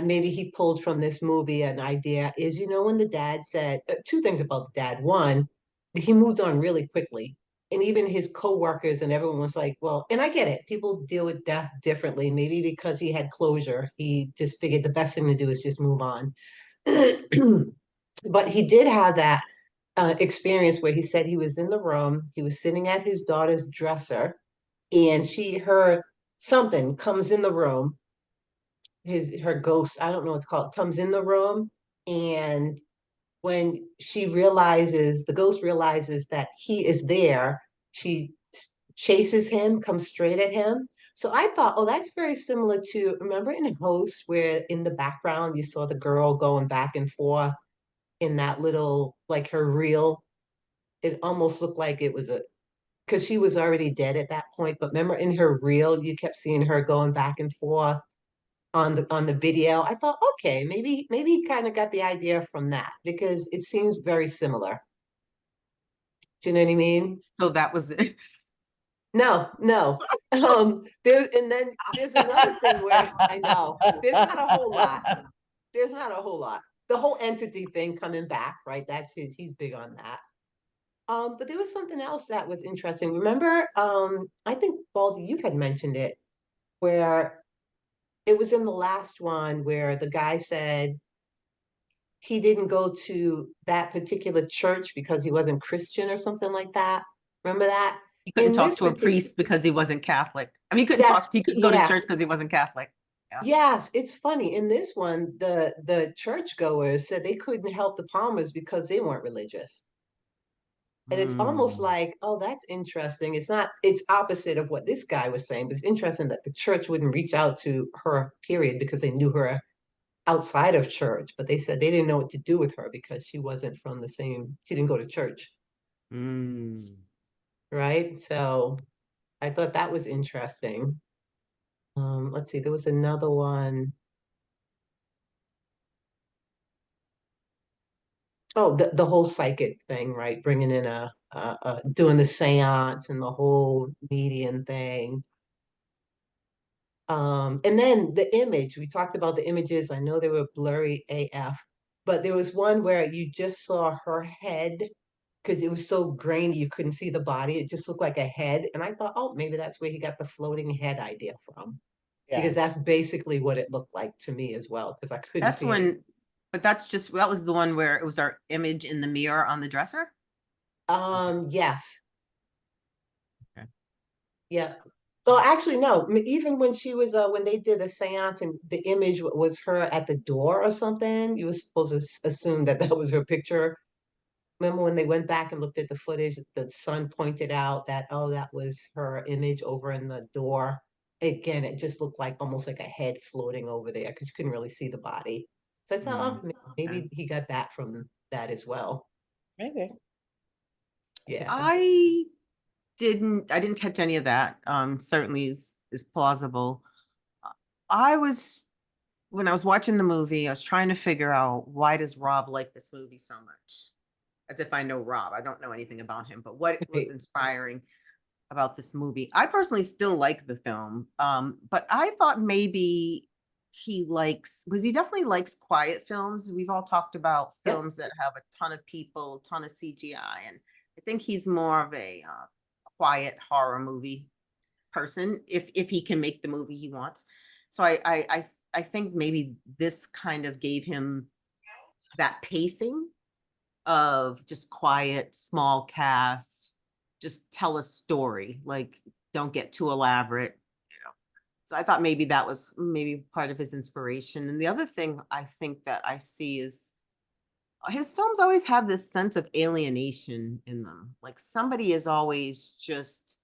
[SPEAKER 1] maybe he pulled from this movie an idea is, when the dad said two things about the dad. One, he moved on really quickly. And even his coworkers and everyone was like, well, and I get it. People deal with death differently. Maybe because he had closure, he just figured the best thing to do is just move on. But he did have that experience where he said he was in the room, he was sitting at his daughter's dresser, and she heard something comes in the room. Her ghost, I don't know what to call it, comes in the room, and when the ghost realizes that he is there, she chases him, comes straight at him. So I thought, oh, that's very similar to, remember in Host, where in the background you saw the girl going back and forth in that little, like her reel. It almost looked like it was because she was already dead at that point. But remember in her reel, you kept seeing her going back and forth on the video. I thought, okay, maybe he kind of got the idea from that because it seems very similar. Do you know what I mean?
[SPEAKER 3] So that was it.
[SPEAKER 1] No, no. There's another thing where I know there's not a whole lot. There's not a whole lot. The whole entity thing coming back, right? He's big on that. But there was something else that was interesting. Remember, I think Baldy, you had mentioned it, where it was in the last one where the guy said he didn't go to that particular church because he wasn't Christian or something like that. Remember that?
[SPEAKER 3] He couldn't
[SPEAKER 1] In
[SPEAKER 3] talk
[SPEAKER 1] this
[SPEAKER 3] to a
[SPEAKER 1] particular,
[SPEAKER 3] priest because he wasn't Catholic. I mean, he couldn't go to
[SPEAKER 1] yeah,
[SPEAKER 3] church because he wasn't Catholic. Yeah.
[SPEAKER 1] yes, it's funny. In this one, the churchgoers said they couldn't help the Palmers because they weren't religious. And it's almost
[SPEAKER 3] Mm.
[SPEAKER 1] like, oh, that's interesting. It's opposite of what this guy was saying, but it's interesting that the church wouldn't reach out to her, period, because they knew her outside of church. But they said they didn't know what to do with her because she didn't go to church,
[SPEAKER 3] Mm.
[SPEAKER 1] right? So I thought that was interesting. Let's see, there was another one. Oh, the whole psychic thing, right? Bringing in doing the seance and the whole medium thing. And then the image, we talked about the images. I know they were blurry AF, but there was one where you just saw her head because it was so grainy, you couldn't see the body. It just looked like a head. And I thought, oh, maybe that's where he got the floating head idea from,
[SPEAKER 2] Yeah.
[SPEAKER 1] because that's basically what it looked like to me as well, because I couldn't
[SPEAKER 3] That's
[SPEAKER 1] see it.
[SPEAKER 3] when, but that's just, that was the one where it was our image in the mirror on the dresser. Okay.
[SPEAKER 1] Yes.
[SPEAKER 3] Okay.
[SPEAKER 1] Yeah. Well, actually, no. Even when she was, when they did the seance and the image was her at the door or something, you were supposed to assume that that was her picture. Remember when they went back and looked at the footage, the son pointed out that, oh, that was her image over in the door. Again, it just looked like almost like a head floating over there because you couldn't really see the body. So I thought, oh,
[SPEAKER 3] Okay.
[SPEAKER 1] maybe he got that from that as well.
[SPEAKER 2] Maybe. I could
[SPEAKER 1] Yeah.
[SPEAKER 2] see.
[SPEAKER 3] I didn't catch any of that. Certainly is plausible. Uh, I was when I was watching the movie, I was trying to figure out, why does Rob like this movie so much? As if I know Rob. I don't know anything about him, but what was
[SPEAKER 1] Right.
[SPEAKER 3] inspiring about this movie? I personally still like the film. But I thought maybe because he definitely likes quiet films. We've all talked about
[SPEAKER 1] Yep.
[SPEAKER 3] films that have a ton of people, ton of CGI, and I think he's more of a quiet horror movie person if he can make the movie he wants. So I think maybe this kind of gave him that pacing of just quiet, small cast, just tell a story, like don't get too elaborate, you know. So I thought maybe that was maybe part of his inspiration. And the other thing I think that I see is his films always have this sense of alienation in them. Like somebody is always just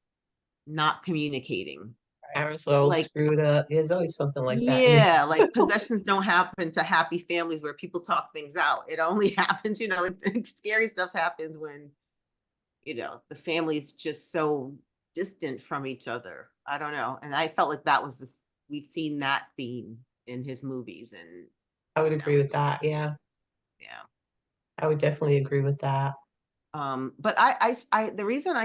[SPEAKER 3] not communicating.
[SPEAKER 1] Aerosol
[SPEAKER 3] Like,
[SPEAKER 1] screwed up. There's always something like that in
[SPEAKER 3] yeah, like possessions don't happen to happy families where people talk things out. It only happens, like scary stuff happens when, the family's just so distant from each other. I don't know. And I felt like that was we've seen that theme in his movies and,
[SPEAKER 1] I would
[SPEAKER 3] you know,
[SPEAKER 1] agree with that. Yeah,
[SPEAKER 3] yeah.
[SPEAKER 1] I would definitely agree with that.
[SPEAKER 3] But the reason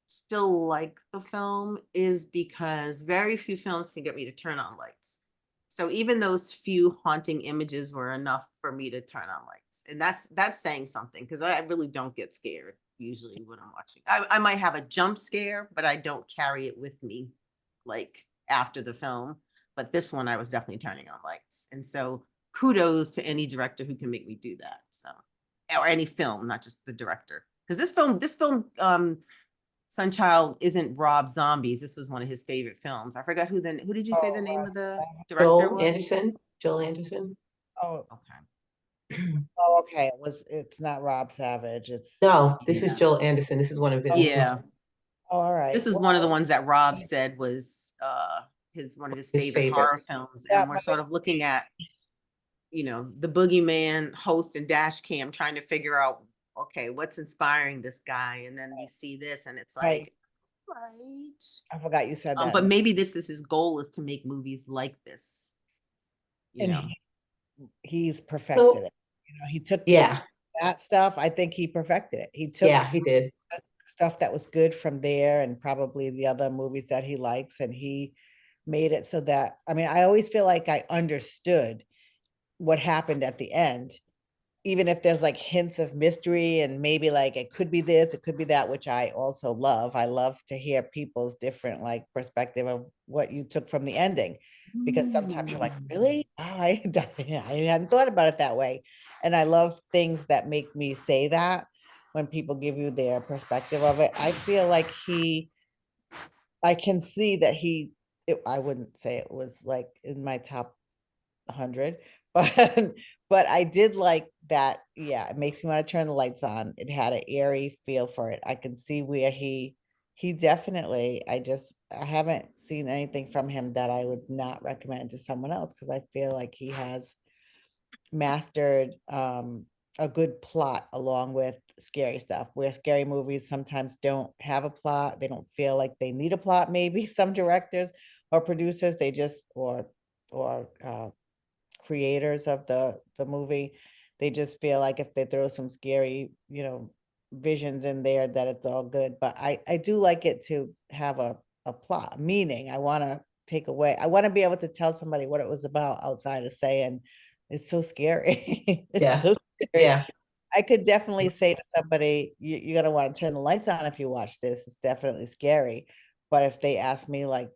[SPEAKER 3] still like the film is because very few films can get me to turn on lights. So even those few haunting images were enough for me to turn on lights. And that's saying something, because I really don't get scared usually when I'm watching. I might have a jump scare, but I don't carry it with me like after the film. But this one I was definitely turning on lights. And so kudos to any director who can make me do that. So, or any film, not just the director. Because this film, Sunchild isn't Rob Zombie's. This was one of his favorite films. I forgot who did you say the
[SPEAKER 2] Oh,
[SPEAKER 3] name of the director
[SPEAKER 1] Joel
[SPEAKER 3] was?
[SPEAKER 1] Anderson, Joel Anderson.
[SPEAKER 2] oh,
[SPEAKER 3] Okay.
[SPEAKER 2] oh, okay. It's not Rob Savage. It's
[SPEAKER 1] No, this is
[SPEAKER 3] Yeah.
[SPEAKER 1] Joel Anderson. This is one of his
[SPEAKER 3] Yeah.
[SPEAKER 2] all right.
[SPEAKER 3] This is one of the
[SPEAKER 2] Well,
[SPEAKER 3] ones that Rob said was one of his
[SPEAKER 1] his
[SPEAKER 3] favorite horror
[SPEAKER 1] favorites.
[SPEAKER 3] films. And
[SPEAKER 2] that
[SPEAKER 3] we're sort
[SPEAKER 2] might
[SPEAKER 3] of looking at, the boogeyman host and dash cam, trying to figure out, okay, what's inspiring this guy? And then we see this and it's
[SPEAKER 2] right.
[SPEAKER 3] like, right.
[SPEAKER 2] I forgot you said that.
[SPEAKER 3] But maybe this is his goal, is to make movies like this, you
[SPEAKER 2] And
[SPEAKER 3] know.
[SPEAKER 2] he's perfected
[SPEAKER 1] So
[SPEAKER 2] it. He took
[SPEAKER 1] yeah,
[SPEAKER 2] that stuff. I think he perfected it. He took
[SPEAKER 1] yeah, he did.
[SPEAKER 2] stuff that was good from there and probably the other movies that he likes, and he made it so that, I mean, I always feel like I understood what happened at the end, even if there's like hints of mystery and maybe like it could be this, it could be that, which I also love. I love to hear people's different like perspective of what you took from the ending, because sometimes you're like, really? Oh, I hadn't thought about it that way. And I love things that make me say that when people give you their perspective of it. I feel like I can see that I wouldn't say it was like in my top 100, but I did like that. Yeah, it makes me want to turn the lights on. It had an airy feel for it. I can see where he definitely, I haven't seen anything from him that I would not recommend to someone else, because I feel like he has mastered a good plot along with scary stuff, where scary movies sometimes don't have a plot. They don't feel like they need a plot. Maybe some directors or producers, they just or creators of the movie, They just feel like if they throw some scary, visions in there, that it's all good. But I do like it to have a plot, meaning. I want to take away. I want to be able to tell somebody what it was about outside of saying it's so scary. It's
[SPEAKER 1] Yeah.
[SPEAKER 2] so scary.
[SPEAKER 1] Yeah.
[SPEAKER 2] I could definitely say to somebody, you're gonna want to turn the lights on if you watch this. It's definitely scary. But if they ask me, like,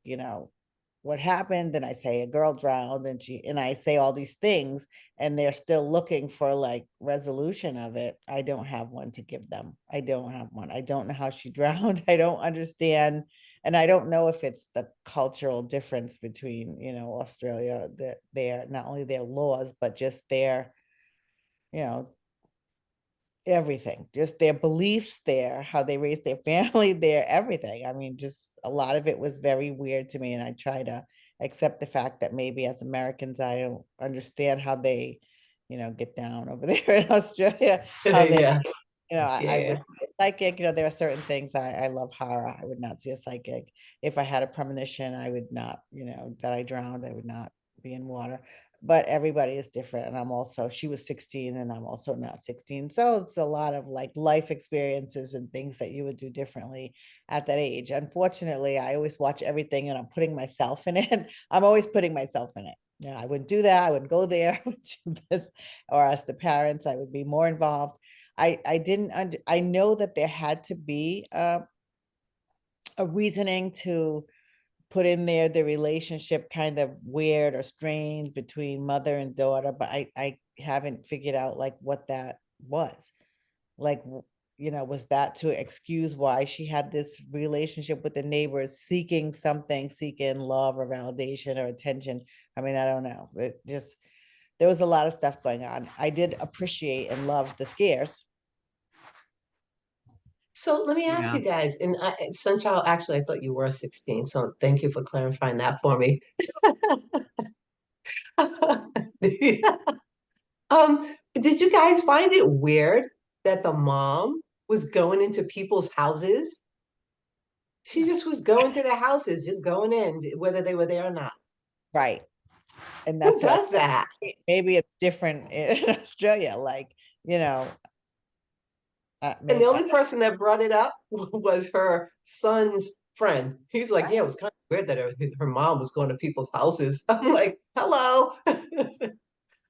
[SPEAKER 2] what happened, then I say a girl drowned, and I say all these things, and they're still looking for like resolution of it. I don't have one to give them. I don't have one. I don't know how she drowned. I don't understand. And I don't know if it's the cultural difference between, Australia, that their, not only their laws, but just their, you know, everything, just their beliefs, their how they raise their family, their everything. I mean, just a lot of it was very weird to me, and I try to accept the fact that maybe as Americans I don't understand how they, get down over there in Australia, how they,
[SPEAKER 1] Yeah.
[SPEAKER 2] I would
[SPEAKER 1] Yeah.
[SPEAKER 2] be a psychic. There are certain things I love horror. I would not see a psychic. If I had a premonition, I would not, that I drowned, I would not be in water. But everybody is different. And she was 16 and I'm also not 16. So it's a lot of like life experiences and things that you would do differently at that age. Unfortunately, I always watch everything and I'm putting myself in it. I'm always putting myself in it. Yeah, I wouldn't do that. I wouldn't go there. I would do this, or as the parents, I would be more involved. I didn't I know that there had to be a reasoning to put in there the relationship kind of weird or strange between mother and daughter, but I haven't figured out like what that was. Like, was that to excuse why she had this relationship with the neighbors, seeking love or validation or attention? I mean, I don't know. It just, there was a lot of stuff going on. I did appreciate and love the scares.
[SPEAKER 1] So let me ask
[SPEAKER 3] Yeah.
[SPEAKER 1] you guys, and Sunchild, actually, I thought you were 16, so thank you for clarifying that for me. Did you guys find it weird that the mom was going into people's houses? She just
[SPEAKER 2] Yes.
[SPEAKER 1] was going to their houses, just going in, whether they were there or not.
[SPEAKER 2] Right. And
[SPEAKER 1] Who
[SPEAKER 2] that's what
[SPEAKER 1] does that?
[SPEAKER 2] maybe it's different in Australia. Like, you know,
[SPEAKER 1] And the
[SPEAKER 2] maybe,
[SPEAKER 1] only person that brought it up was her son's friend. He's like, yeah, it was kind of weird that her mom was going to people's houses. I'm like, hello. The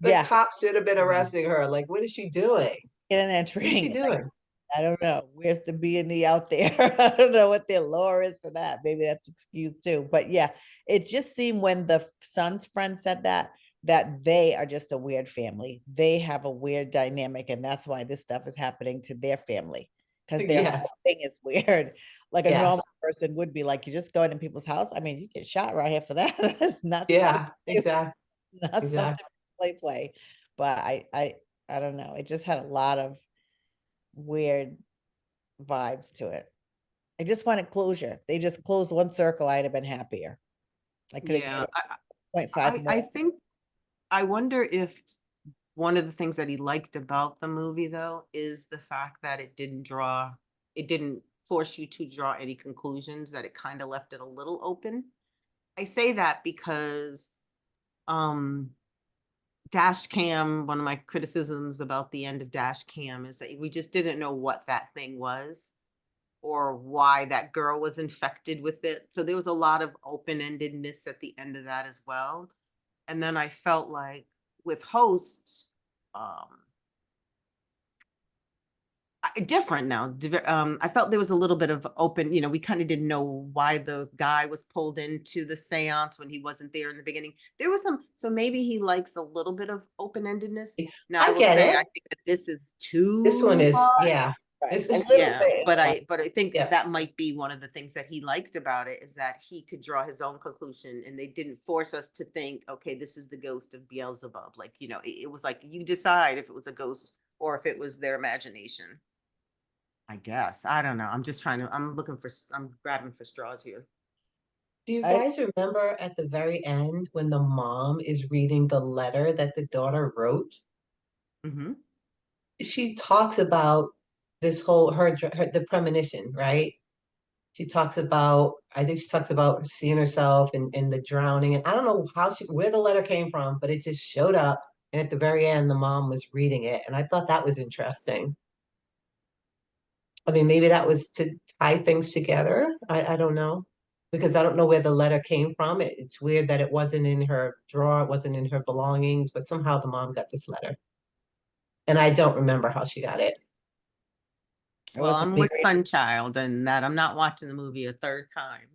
[SPEAKER 2] yeah,
[SPEAKER 1] cops should have been arresting her. Like, what is she doing?
[SPEAKER 2] in an
[SPEAKER 1] What is she
[SPEAKER 2] entering.
[SPEAKER 1] doing?
[SPEAKER 2] I don't know. Where's the B and the out there? I don't know what their law is for that. Maybe that's excused too. But yeah, it just seemed when the son's friend said that they are just a weird family. They have a weird dynamic, and that's why this stuff is happening to their family. Because their
[SPEAKER 1] Yes,
[SPEAKER 2] whole thing is weird. Like a
[SPEAKER 1] yes,
[SPEAKER 2] normal person would be like, you just go into people's house. I mean, you get shot right here for that. That's not something
[SPEAKER 1] yeah, exactly,
[SPEAKER 2] not something
[SPEAKER 1] exactly.
[SPEAKER 2] play. But I don't know. It just had a lot of weird vibes to it. I just wanted closure. They just closed one circle, I'd have been happier. I could have
[SPEAKER 3] Yeah.
[SPEAKER 2] given 0.5 more.
[SPEAKER 3] I think, I wonder if one of the things that he liked about the movie though is the fact that it didn't force you to draw any conclusions, that it kind of left it a little open. I say that because um Dash Cam, one of my criticisms about the end of Dash Cam is that we just didn't know what that thing was or why that girl was infected with it. So there was a lot of open-endedness at the end of that as well. And then I felt like with hosts, um, different now. I felt there was a little bit of open, we kind of didn't know why the guy was pulled into the seance when he wasn't there in the beginning. There was so maybe he likes a little bit of open-endedness. Now I
[SPEAKER 1] I
[SPEAKER 3] will
[SPEAKER 1] get
[SPEAKER 3] say,
[SPEAKER 1] it.
[SPEAKER 3] I think that this is
[SPEAKER 1] This one
[SPEAKER 3] too
[SPEAKER 1] is,
[SPEAKER 3] far.
[SPEAKER 1] yeah,
[SPEAKER 2] Right.
[SPEAKER 1] this,
[SPEAKER 2] A little
[SPEAKER 3] Yeah,
[SPEAKER 2] bit.
[SPEAKER 3] but I think
[SPEAKER 1] yeah.
[SPEAKER 3] that might be one of the things that he liked about it is that he could draw his own conclusion and they didn't force us to think, okay, this is the ghost of Beelzebub. Like, it was like you decide if it was a ghost or if it was their imagination. I guess. I don't know. I'm grabbing for straws here.
[SPEAKER 1] Do you
[SPEAKER 2] I
[SPEAKER 1] guys remember at the very end when the mom is reading the letter that the daughter wrote?
[SPEAKER 3] Hmm.
[SPEAKER 1] She talks about this whole the premonition, right? She talks about, I think she talks about seeing herself in the drowning, and I don't know where the letter came from, but it just showed up. And at the very end, the mom was reading it. And I thought that was interesting. I mean, maybe that was to tie things together. I don't know. Because I don't know where the letter came from. It's weird that it wasn't in her drawer, it wasn't in her belongings, but somehow the mom got this letter. And I don't remember how she got it.
[SPEAKER 2] It
[SPEAKER 3] Well,
[SPEAKER 2] was a
[SPEAKER 3] I'm with
[SPEAKER 2] period.
[SPEAKER 3] Sunchild and that I'm not watching the movie a third time.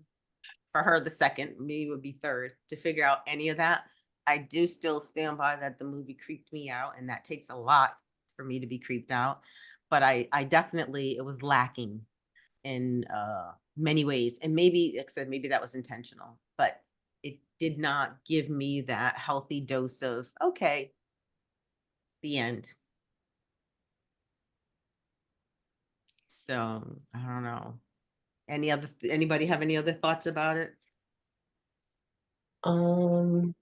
[SPEAKER 3] For her, the second, me would be third to figure out any of that. I do still stand by that the movie creeped me out, and that takes a lot for me to be creeped out. But I definitely, it was lacking in many ways. And maybe, like I said, maybe that was intentional, but it did not give me that healthy dose of, okay, the end. So I don't know. Anybody have any other thoughts about it?
[SPEAKER 1] Um,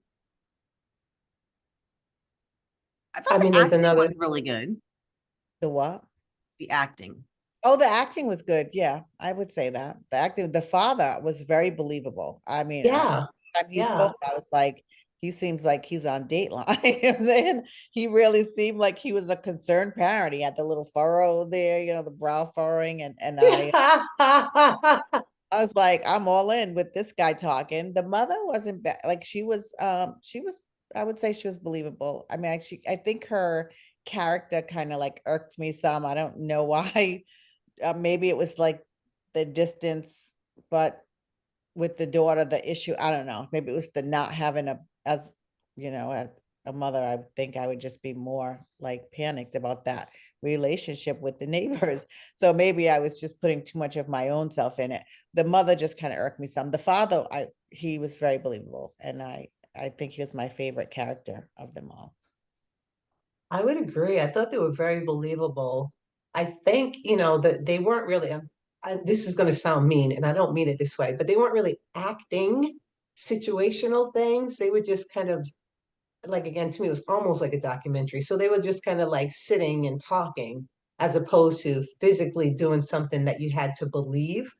[SPEAKER 3] I thought
[SPEAKER 1] I
[SPEAKER 3] the
[SPEAKER 1] mean, there's
[SPEAKER 3] acting was
[SPEAKER 1] another,
[SPEAKER 3] really good.
[SPEAKER 2] The what?
[SPEAKER 3] The acting.
[SPEAKER 2] Oh, the acting was good. Yeah, I would say that. The acting, the father was very believable. I mean,
[SPEAKER 1] yeah,
[SPEAKER 2] time he
[SPEAKER 1] yeah.
[SPEAKER 2] spoke, I was like, he seems like he's on Dateline. And then he really seemed like he was a concerned parent. He had the little furrow there, the brow furrowing, and I was like, I'm all in with this guy talking. The mother wasn't bad. Like she was, I would say she was believable. I mean, I think her character kind of like irked me some. I don't know why. Maybe it was like the distance, but with the daughter, the issue, I don't know. Maybe it was the not having as a mother, I think I would just be more like panicked about that relationship with the neighbors. So maybe I was just putting too much of my own self in it. The mother just kind of irked me some. The father, he was very believable. And I think he was my favorite character of them all.
[SPEAKER 1] I would agree. I thought they were very believable. I think, that they weren't really, this is going to sound mean, and I don't mean it this way, but they weren't really acting situational things. They were just kind of like, again, to me, it was almost like a documentary. So they were just kind of like sitting and talking as opposed to physically doing something that you had to believe.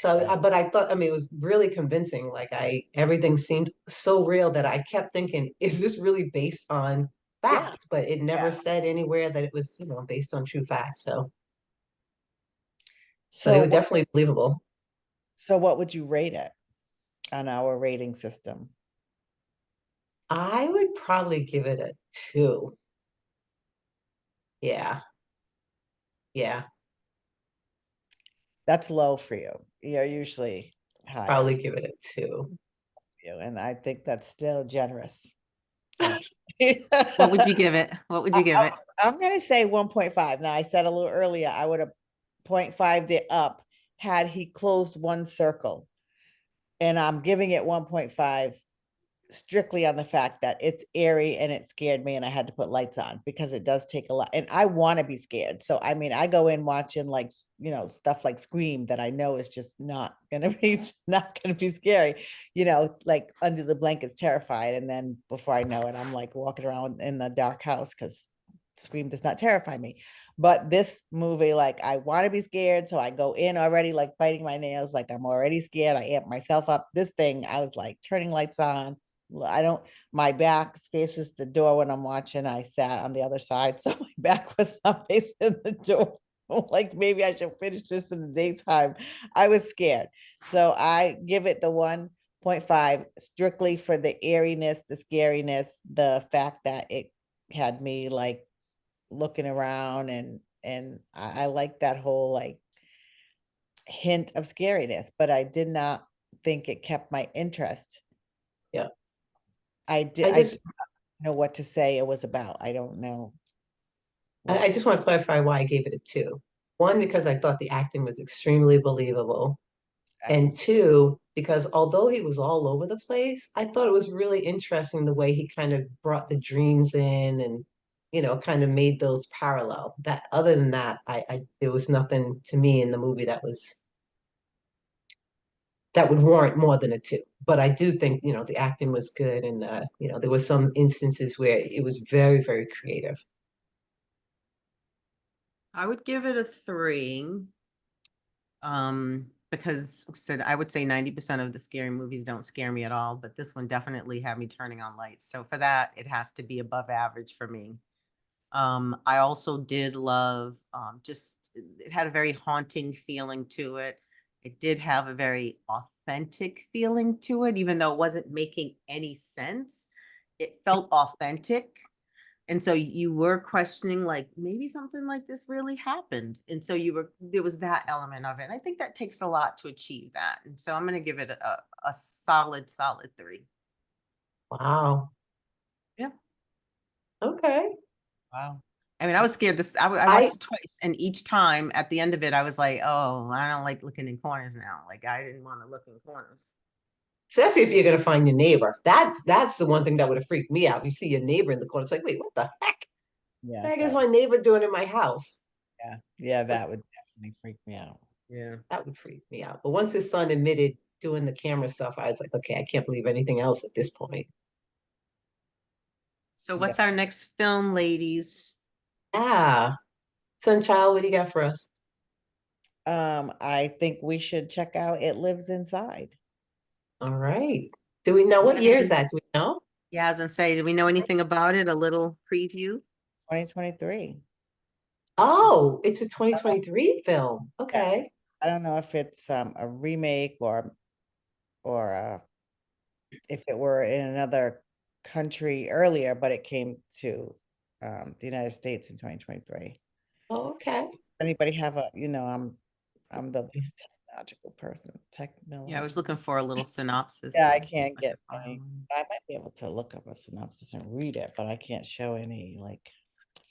[SPEAKER 1] So,
[SPEAKER 2] Right.
[SPEAKER 1] but I thought, I mean, it was really convincing. Like everything seemed so real that I kept thinking, is this really based on
[SPEAKER 2] Yeah.
[SPEAKER 1] fact? But it never
[SPEAKER 2] Yeah.
[SPEAKER 1] said anywhere that it was, based on true facts. So they
[SPEAKER 2] So
[SPEAKER 1] were
[SPEAKER 2] what
[SPEAKER 1] definitely believable.
[SPEAKER 2] so what would you rate it on our rating system?
[SPEAKER 1] I would probably give it a 2. Yeah, yeah,
[SPEAKER 2] That's low for you. You're usually higher
[SPEAKER 1] probably give it a 2.
[SPEAKER 2] for you, and I think that's still generous, actually.
[SPEAKER 3] What would you give it? What would you give
[SPEAKER 2] I,
[SPEAKER 3] it?
[SPEAKER 2] I'm gonna say 1.5. Now, I said a little earlier I would have 0.5 it up had he closed one circle, and I'm giving it 1.5 strictly on the fact that it's airy and it scared me and I had to put lights on because it does take a lot and I want to be scared. So I mean I go in watching like stuff like Scream that I know is just not gonna be not gonna be scary, like Under the Blankets terrified. And then before I know it, I'm like walking around in the dark house because Scream does not terrify me. But this movie, like I want to be scared. So I go in already like biting my nails, like I'm already scared. I amp myself up. This thing, I was like turning lights on. I don't, my back faces the door when I'm watching. I sat on the other side, so my back was not facing the door. Like maybe I should finish this in the daytime. I was scared. So I give it the 1.5 strictly for the airiness, the scariness, the fact that it had me like looking around and I like that whole like hint of scariness, but I did not think it kept my interest.
[SPEAKER 1] Yeah.
[SPEAKER 2] I
[SPEAKER 1] I
[SPEAKER 2] don't
[SPEAKER 1] just
[SPEAKER 2] know what to say it was about. I don't know
[SPEAKER 1] I
[SPEAKER 2] what.
[SPEAKER 1] just want to clarify why I gave it a 2. One, because I thought the acting was extremely believable. And two, because although he was all over the place, I thought it was really interesting the way he kind of brought the dreams in and, kind of made those parallel. That other than that, I there was nothing to me in the movie that would warrant more than a 2. But I do think, the acting was good and there were some instances where it was very, very creative.
[SPEAKER 3] I would give it a 3. because like I said, I would say 90% of the scary movies don't scare me at all, but this one definitely had me turning on lights. So for that, it has to be above average for me. I also did love, just, it had a very haunting feeling to it. It did have a very authentic feeling to it, even though it wasn't making any sense. It felt authentic. And so you were questioning, like, maybe something like this really happened. And so there was that element of it. And I think that takes a lot to achieve that. And so I'm going to give it a solid 3.
[SPEAKER 1] Wow.
[SPEAKER 3] Yeah.
[SPEAKER 1] Okay.
[SPEAKER 2] Wow.
[SPEAKER 3] I mean, I was scared I
[SPEAKER 1] I
[SPEAKER 3] watched it twice, and each time at the end of it, I was like, oh, I don't like looking in corners now. Like, I didn't want to look in corners.
[SPEAKER 1] Especially if you're gonna find your neighbor. That's the one thing that would have freaked me out. You see your neighbor in the corner. It's like, wait, what the heck?
[SPEAKER 2] Yeah,
[SPEAKER 1] The heck is my neighbor doing in my house?
[SPEAKER 2] yeah, that would definitely freak me out.
[SPEAKER 3] Yeah.
[SPEAKER 1] That would freak me out. But once his son admitted doing the camera stuff, I was like, okay, I can't believe anything else at this point.
[SPEAKER 3] So
[SPEAKER 2] Yeah.
[SPEAKER 3] what's our next film, ladies?
[SPEAKER 1] Ah, Sunchild, what do you got for us?
[SPEAKER 2] I think we should check out It Lives Inside.
[SPEAKER 1] All right. Do we know what year is that? Do we know?
[SPEAKER 3] Yeah, as I say, do we know anything about it? A little preview?
[SPEAKER 2] 2023.
[SPEAKER 1] Oh, it's a 2023 film. Okay.
[SPEAKER 2] I don't know if it's a remake or if it were in another country earlier, but it came to the United States in 2023.
[SPEAKER 1] Oh, okay.
[SPEAKER 2] Anybody have I'm the least technological person.
[SPEAKER 3] Yeah, I was looking for a little synopsis.
[SPEAKER 2] Yeah, I
[SPEAKER 3] of
[SPEAKER 2] can't
[SPEAKER 3] what
[SPEAKER 2] get
[SPEAKER 3] the
[SPEAKER 2] any.
[SPEAKER 3] file-
[SPEAKER 2] I might be able to look up a synopsis and read it, but I can't show any like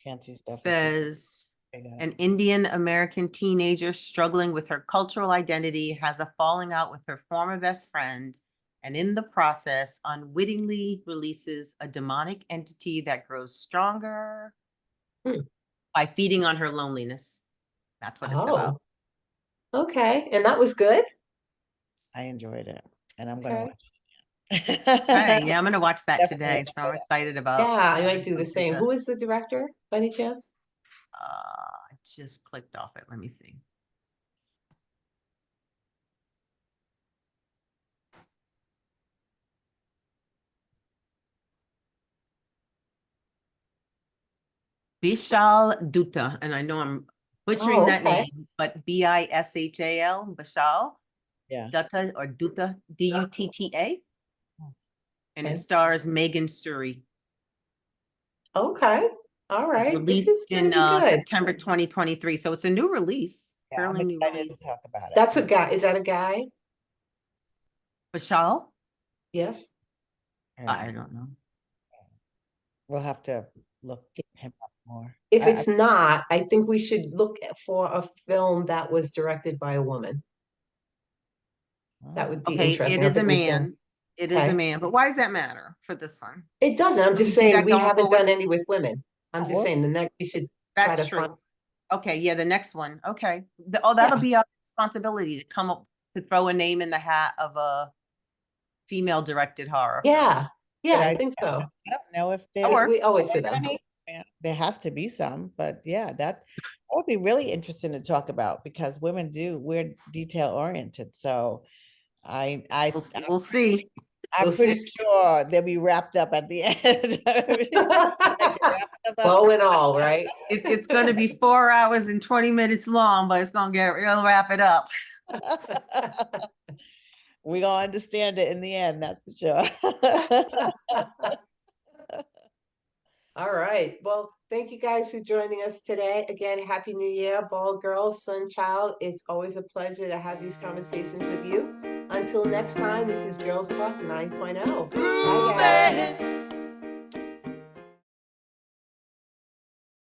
[SPEAKER 2] fancy stuff.
[SPEAKER 3] Says an Indian American teenager struggling with her cultural identity has a falling out with her former best friend, and in the process, unwittingly releases a demonic entity that grows stronger
[SPEAKER 1] Hmm.
[SPEAKER 3] by feeding on her loneliness. That's what it's about.
[SPEAKER 1] Oh, okay. And that was good?
[SPEAKER 2] I enjoyed it, and I'm gonna
[SPEAKER 1] Okay.
[SPEAKER 2] watch it again.
[SPEAKER 3] Okay, yeah, I'm gonna watch that
[SPEAKER 2] Definitely
[SPEAKER 3] today. So I'm
[SPEAKER 2] enjoyed it.
[SPEAKER 3] excited about
[SPEAKER 1] Yeah, I
[SPEAKER 3] having
[SPEAKER 1] might do the
[SPEAKER 3] something
[SPEAKER 1] same.
[SPEAKER 3] to.
[SPEAKER 1] Who is the director by any chance?
[SPEAKER 3] I just clicked off it. Let me see. Bishal Dutta, and I know I'm butchering
[SPEAKER 1] Oh,
[SPEAKER 3] that
[SPEAKER 1] okay.
[SPEAKER 3] name, but Bishal, Bishal
[SPEAKER 2] Yeah.
[SPEAKER 3] Dutta or Dutta, Dutta, and it
[SPEAKER 1] Okay.
[SPEAKER 3] stars Megan Suri.
[SPEAKER 1] Okay. All
[SPEAKER 3] It was
[SPEAKER 1] right. This
[SPEAKER 3] released
[SPEAKER 1] is gonna
[SPEAKER 3] in
[SPEAKER 1] be good.
[SPEAKER 3] September 2023, so it's a new release,
[SPEAKER 2] Yeah, I'm
[SPEAKER 3] fairly new
[SPEAKER 2] excited to
[SPEAKER 3] release.
[SPEAKER 2] talk about it.
[SPEAKER 1] That's a guy. Is that a guy?
[SPEAKER 3] Bishal,
[SPEAKER 1] Yes.
[SPEAKER 3] I don't know.
[SPEAKER 2] We'll have to look him up more.
[SPEAKER 1] If it's not, I think we should look for a film that was directed by a woman. That would be
[SPEAKER 3] Okay,
[SPEAKER 1] interesting.
[SPEAKER 3] it
[SPEAKER 1] I don't
[SPEAKER 3] is a
[SPEAKER 1] think we've done.
[SPEAKER 3] man. It is a
[SPEAKER 1] Okay.
[SPEAKER 3] man, but why does that matter for this one?
[SPEAKER 1] It doesn't. I'm
[SPEAKER 3] Can we
[SPEAKER 1] just
[SPEAKER 3] do
[SPEAKER 1] saying
[SPEAKER 3] that
[SPEAKER 1] we
[SPEAKER 3] going
[SPEAKER 1] haven't
[SPEAKER 3] forward?
[SPEAKER 1] done any with women. I'm just
[SPEAKER 2] Well,
[SPEAKER 1] saying the next we should try
[SPEAKER 3] That's
[SPEAKER 1] to find.
[SPEAKER 3] true. Okay, yeah, the next one. Okay. That'll
[SPEAKER 1] Yeah.
[SPEAKER 3] be our responsibility to come up to throw a name in the hat of a female directed horror film.
[SPEAKER 1] Yeah. Yeah,
[SPEAKER 2] Good
[SPEAKER 1] I
[SPEAKER 2] idea.
[SPEAKER 1] think so.
[SPEAKER 2] I don't know if
[SPEAKER 3] That
[SPEAKER 2] there
[SPEAKER 1] We owe it
[SPEAKER 3] works.
[SPEAKER 1] to them.
[SPEAKER 2] Yeah, there has to be some, but yeah, that would be really interesting to talk about because we're detail oriented. So
[SPEAKER 3] We'll see.
[SPEAKER 2] I'm
[SPEAKER 1] We'll
[SPEAKER 2] pretty
[SPEAKER 1] see.
[SPEAKER 2] sure they'll be wrapped up at the end.
[SPEAKER 1] Bow and all, right?
[SPEAKER 3] It's gonna be 4 hours and 20 minutes long, but it'll wrap it up.
[SPEAKER 2] We gonna understand it in the end, that's for sure.
[SPEAKER 1] All right. Well, thank you guys for joining us today. Again, Happy New Year, Ball Girl, Sunchild. It's always a pleasure to have these conversations with you. Until next time, this is Girls Talk 9.0. Bye, guys.